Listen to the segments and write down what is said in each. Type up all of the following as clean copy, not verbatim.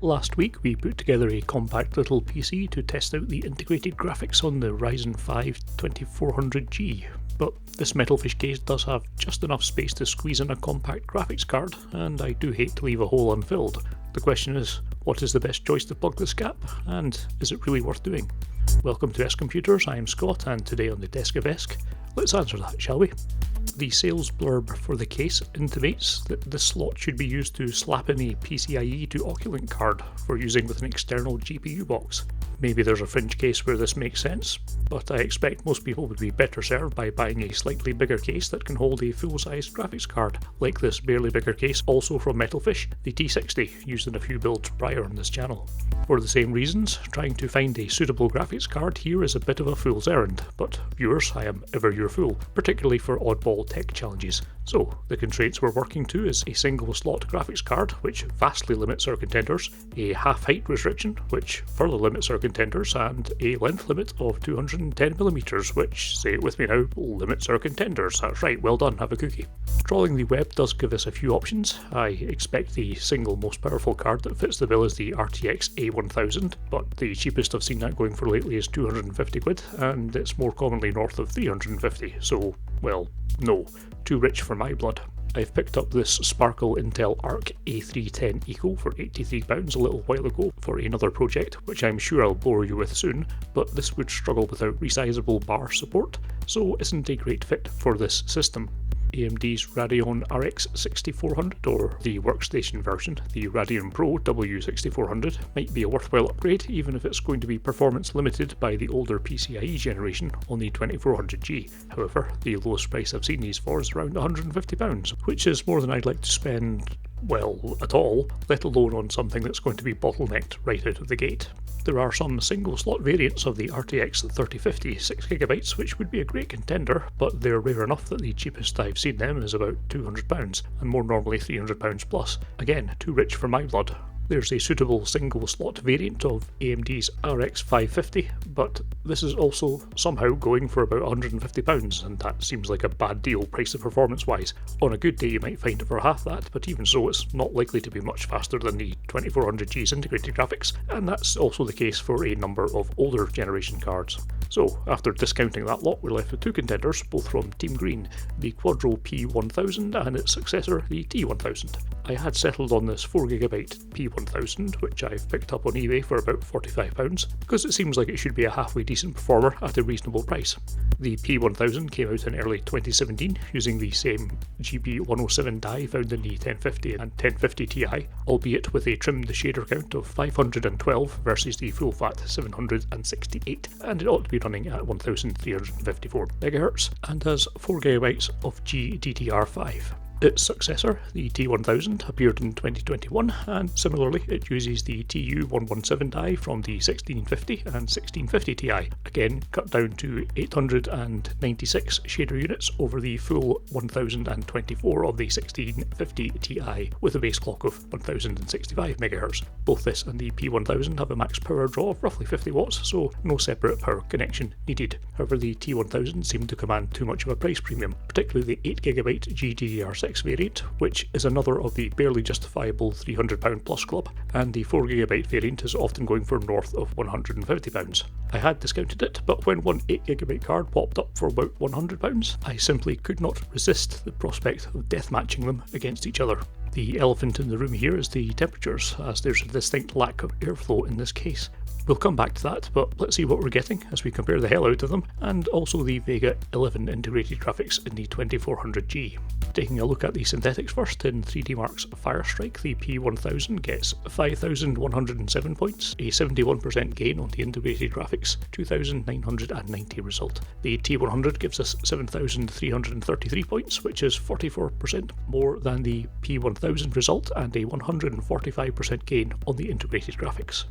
Last week we put together a compact little PC to test out the integrated graphics on the Ryzen 5 2400G, but this metalfish case does have just enough space to squeeze in a compact graphics card, and I do hate to leave a hole unfilled. The question is, what is the best choice to plug this gap, and is it really worth doing? Welcome to S-Computers, I am Scott, and today on the desk of Esk, let's answer that, shall we? The sales blurb for the case intimates that this slot should be used to slap in a PCIe to Oculent card for using with an external GPU box. Maybe there's a fringe case where this makes sense, but I expect most people would be better served by buying a slightly bigger case that can hold a full-sized graphics card, like this barely bigger case also from Metalfish, the T60, used in a few builds prior on this channel. For the same reasons, trying to find a suitable graphics card here is a bit of a fool's errand, but viewers, I am ever your fool, particularly for oddball tech challenges. So, the constraints we're working to is a single slot graphics card, which vastly limits our contenders, a half height restriction, which further limits our contenders, and a length limit of 210mm, which, say it with me now, limits our contenders. That's right, well done, have a cookie. Trawling the web does give us a few options. I expect the single most powerful card that fits the bill is the RTX A1000, but the cheapest I've seen that going for lately is 250 quid, and it's more commonly north of 350, so, well, no, too rich for my blood. I've picked up this Sparkle Intel Arc A310 Eco for £83 a little while ago for another project, which I'm sure I'll bore you with soon, but this would struggle without resizable bar support, so isn't a great fit for this system. AMD's Radeon RX 6400, or the workstation version, the Radeon Pro W6400, might be a worthwhile upgrade even if it's going to be performance limited by the older PCIe generation on the 2400G. However, the lowest price I've seen these for is around £150, which is more than I'd like to spend, well, at all, let alone on something that's going to be bottlenecked right out of the gate. There are some single slot variants of the RTX 3050 6GB which would be a great contender, but they're rare enough that the cheapest I've seen them is about £200, and more normally £300 plus. Again, too rich for my blood. There's a suitable single slot variant of AMD's RX 550, but this is also somehow going for about £150, and that seems like a bad deal price to performance wise. On a good day you might find it for half that, but even so it's not likely to be much faster than the 2400G's integrated graphics, and that's also the case for a number of older generation cards. So, after discounting that lot, we're left with two contenders, both from Team Green, the Quadro P1000 and its successor, the T1000. I had settled on this 4GB P1000, which I've picked up on eBay for about £45, because it seems like it should be a halfway decent performer at a reasonable price. The P1000 came out in early 2017 using the same GB107 die found in the 1050 and 1050 Ti, albeit with a trimmed shader count of 512 versus the full-fat 768, and it ought to be running at 1354MHz, and has 4GB of GDDR5. Its successor, the T1000, appeared in 2021, and similarly it uses the TU117 die from the 1650 and 1650 Ti, again cut down to 896 shader units over the full 1024 of the 1650 Ti, with a base clock of 1065MHz. Both this and the P1000 have a max power draw of roughly 50 watts, so no separate power connection needed. However, the T1000 seemed to command too much of a price premium, particularly the 8GB GDDR6 variant, which is another of the barely justifiable £300 plus club, and the 4GB variant is often going for north of £150. I had discounted it, but when one 8GB card popped up for about £100, I simply could not resist the prospect of death matching them against each other. The elephant in the room here is the temperatures, as there's a distinct lack of airflow in this case. We'll come back to that, but let's see what we're getting as we compare the hell out of them, and also the Vega 11 integrated graphics in the 2400G. Taking a look at the synthetics first, in 3DMark's Firestrike, the P1000 gets 5,107 points, a 71% gain on the integrated graphics, 2,990 result. The T100 gives us 7,333 points, which is 44% more than the P1000 result, and a 145% gain on the integrated graphics.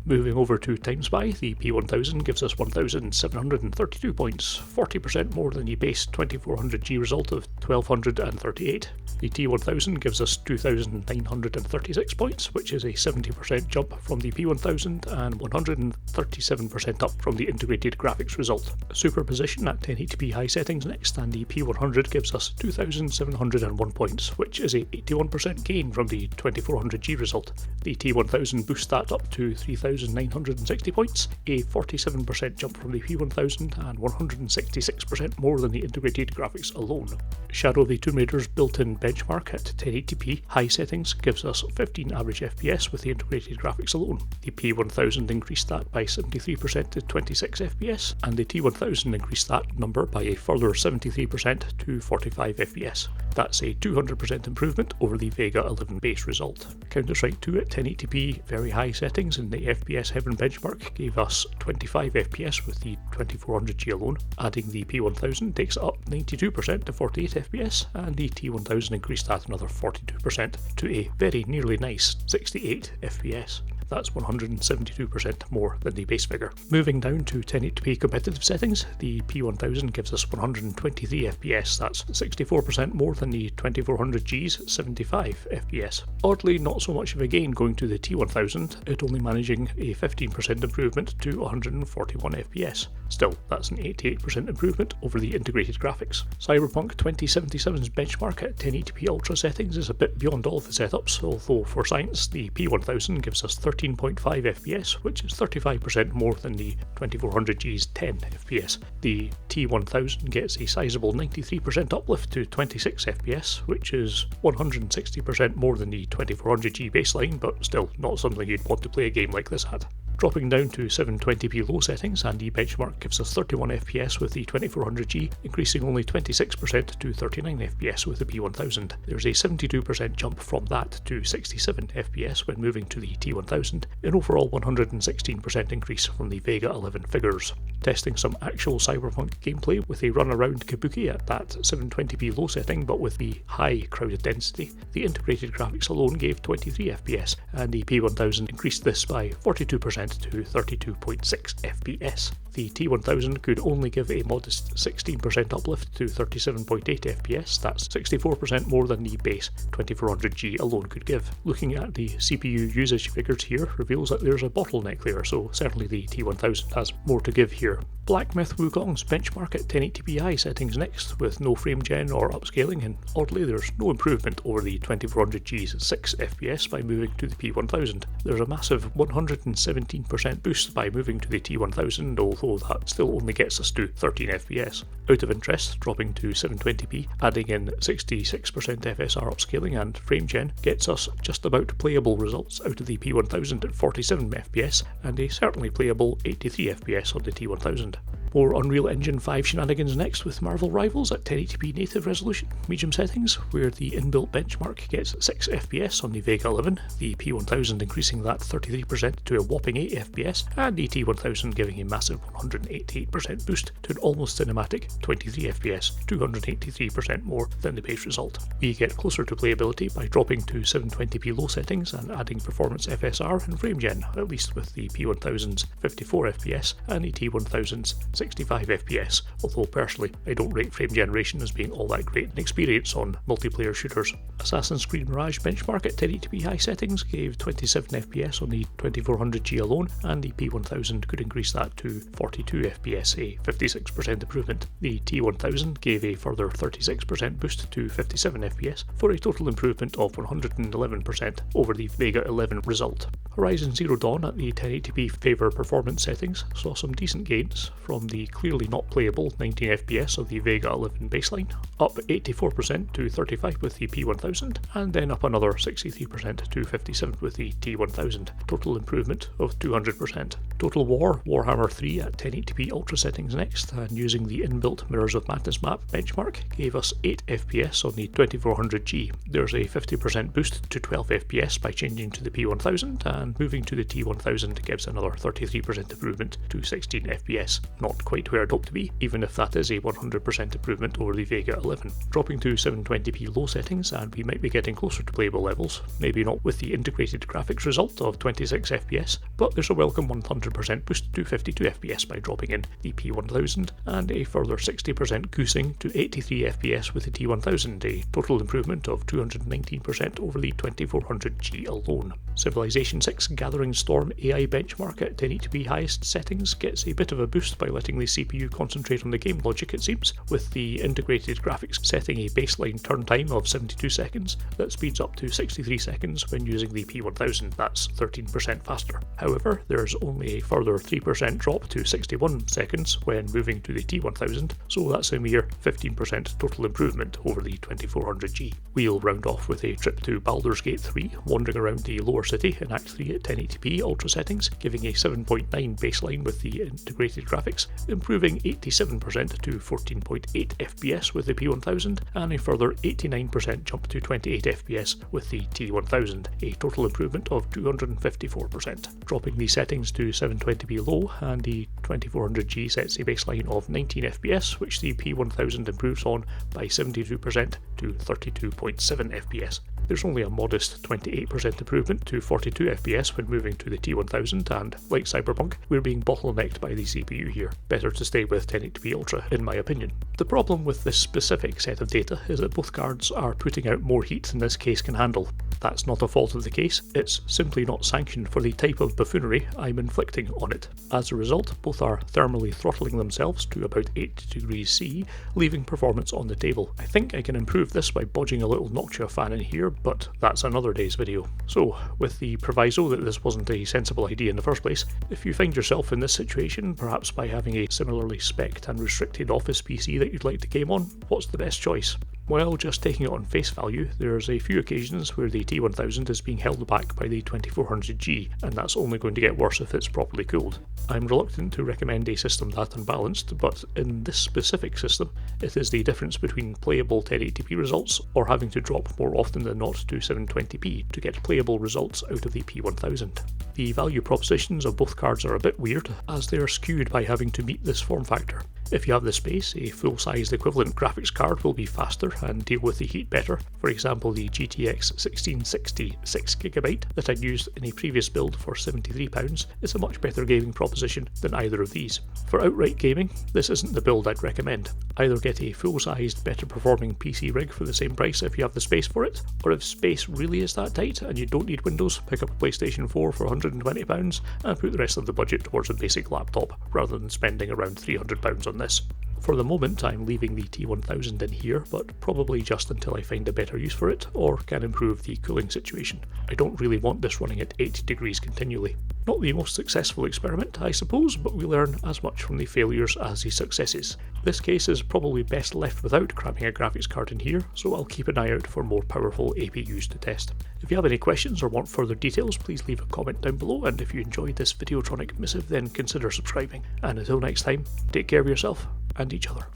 Moving over to TimeSpy, the P1000 gives us 1,732 points, 40% more than the base 2400G result of 1,238. The T1000 gives us 2,936 points, which is a 70% jump from the P1000 and 137% up from the integrated graphics result. Superposition at 1080p high settings next, and the P100 gives us 2,701 points, which is a 81% gain from the 2400G result. The T1000 boosts that up to 3,960 points, a 47% jump from the P1000 and 166% more than the integrated graphics alone. Shadow of the Tomb Raider's built-in benchmark at 1080p high settings gives us 15 average FPS with the integrated graphics alone. The P1000 increased that by 73% to 26 FPS, and the T1000 increased that number by a further 73% to 45 FPS. That's a 200% improvement over the Vega 11 base result. Counter-Strike 2 at 1080p very high settings in the FPS Heaven benchmark gave us 25 FPS with the 2400G alone. Adding the P1000 takes it up 92% to 48 FPS, and the T1000 increased that another 42% to a very nearly nice 68 FPS. That's 172% more than the base figure. Moving down to 1080p competitive settings, the P1000 gives us 123 FPS, that's 64% more than the 2400G's 75 FPS. Oddly, not so much of a gain going to the T1000, it only managing a 15% improvement to 141 FPS. Still, that's an 88% improvement over the integrated graphics. Cyberpunk 2077's benchmark at 1080p ultra settings is a bit beyond all of the setups, although for science, the P1000 gives us 13.5 FPS, which is 35% more than the 2400G's 10 FPS. The T1000 gets a sizable 93% uplift to 26 FPS, which is 160% more than the 2400G baseline, but still not something you'd want to play a game like this at. Dropping down to 720p low settings, and the benchmark gives us 31 FPS with the 2400G, increasing only 26% to 39 FPS with the P1000. There's a 72% jump from that to 67 FPS when moving to the T1000, an overall 116% increase from the Vega 11 figures. Testing some actual Cyberpunk gameplay with a run around Kabuki at that 720p low setting but with the high crowded density, the integrated graphics alone gave 23 FPS, and the P1000 increased this by 42% to 32.6 FPS. The T1000 could only give a modest 16% uplift to 37.8 FPS, that's 64% more than the base 2400G alone could give. Looking at the CPU usage figures here reveals that there's a bottleneck there, so certainly the T1000 has more to give here. Black Myth Wukong's benchmark at 1080p high settings next, with no frame gen or upscaling, and oddly there's no improvement over the 2400G's 6 FPS by moving to the P1000. There's a massive 117% boost by moving to the T1000, although that still only gets us to 13 FPS. Out of interest, dropping to 720p, adding in 66% FSR upscaling and frame gen gets us just about playable results out of the P1000 at 47 FPS, and a certainly playable 83 FPS on the T1000. More Unreal Engine 5 shenanigans next with Marvel Rivals at 1080p native resolution, medium settings, where the inbuilt benchmark gets 6 FPS on the Vega 11, the P1000 increasing that 33% to a whopping 8 FPS, and the T1000 giving a massive 188% boost to an almost cinematic 23 FPS, 283% more than the base result. We get closer to playability by dropping to 720p low settings and adding performance FSR and frame gen, at least with the P1000's 54 FPS and the T1000's 65 FPS, although personally I don't rate frame generation as being all that great an experience on multiplayer shooters. Assassin's Creed Mirage benchmark at 1080p high settings gave 27 FPS on the 2400G alone, and the P1000 could increase that to 42 FPS, a 56% improvement. The T1000 gave a further 36% boost to 57 FPS for a total improvement of 111% over the Vega 11 result. Horizon Zero Dawn at the 1080p favor performance settings saw some decent gains from the clearly not playable 19 FPS of the Vega 11 baseline, up 84% to 35 with the P1000, and then up another 63% to 57 with the T1000, total improvement of 200%. Total War Warhammer 3 at 1080p Ultra settings next, and using the inbuilt Mirrors of Madness map benchmark gave us 8 FPS on the 2400G. There's a 50% boost to 12 FPS by changing to the P1000, and moving to the T1000 gives another 33% improvement to 16 FPS. Not quite where I'd hope to be, even if that is a 100% improvement over the Vega 11. Dropping to 720p low settings, and we might be getting closer to playable levels, maybe not with the integrated graphics result of 26 FPS, but there's a welcome 100% boost to 52 FPS by dropping in the P1000, and a further 60% goosing to 83 FPS with the T1000, a total improvement of 219% over the 2400G alone. Civilization 6 Gathering Storm AI benchmark at 1080p highest settings gets a bit of a boost by letting the CPU concentrate on the game logic, it seems, with the integrated graphics setting a baseline turn time of 72 seconds that speeds up to 63 seconds when using the P1000, that's 13% faster. However, there's only a further 3% drop to 61 seconds when moving to the T1000, so that's a mere 15% total improvement over the 2400G. We'll round off with a trip to Baldur's Gate 3, wandering around the lower city in Act 3 at 1080p Ultra settings, giving a 7.9 baseline with the integrated graphics, improving 87% to 14.8 FPS with the P1000, and a further 89% jump to 28 FPS with the T1000, a total improvement of 254%. Dropping the settings to 720p low, and the 2400G sets a baseline of 19 FPS, which the P1000 improves on by 72% to 32.7 FPS. There's only a modest 28% improvement to 42 FPS when moving to the T1000, and like Cyberpunk, we're being bottlenecked by the CPU here. Better to stay with 1080p Ultra, in my opinion. The problem with this specific set of data is that both cards are putting out more heat than this case can handle. That's not a fault of the case, it's simply not sanctioned for the type of buffoonery I'm inflicting on it. As a result, both are thermally throttling themselves to about 80 degrees C, leaving performance on the table. I think I can improve this by bodging a little Noctua fan in here, but that's another day's video. So, with the proviso that this wasn't a sensible idea in the first place, if you find yourself in this situation, perhaps by having a similarly spec'd and restricted office PC that you'd like to game on, what's the best choice? Well, just taking it on face value, there's a few occasions where the T1000 is being held back by the 2400G, and that's only going to get worse if it's properly cooled. I'm reluctant to recommend a system that unbalanced, but in this specific system, it is the difference between playable 1080p results or having to drop more often than not to 720p to get playable results out of the P1000. The value propositions of both cards are a bit weird, as they are skewed by having to meet this form factor. If you have the space, a full-sized equivalent graphics card will be faster and deal with the heat better. For example, the GTX 1660 6GB that I'd used in a previous build for £73 is a much better gaming proposition than either of these. For outright gaming, this isn't the build I'd recommend. Either get a full-sized, better performing PC rig for the same price if you have the space for it, or if space really is that tight and you don't need Windows, pick up a PlayStation 4 for £120 and put the rest of the budget towards a basic laptop, rather than spending around £300 on this. For the moment, I'm leaving the T1000 in here, but probably just until I find a better use for it, or can improve the cooling situation. I don't really want this running at 80 degrees continually. Not the most successful experiment, I suppose, but we learn as much from the failures as the successes. This case is probably best left without cramming a graphics card in here, so I'll keep an eye out for more powerful APUs to test. If you have any questions or want further details, please leave a comment down below, and if you enjoyed this Videotronic missive, then consider subscribing. And until next time, take care of yourself and each other.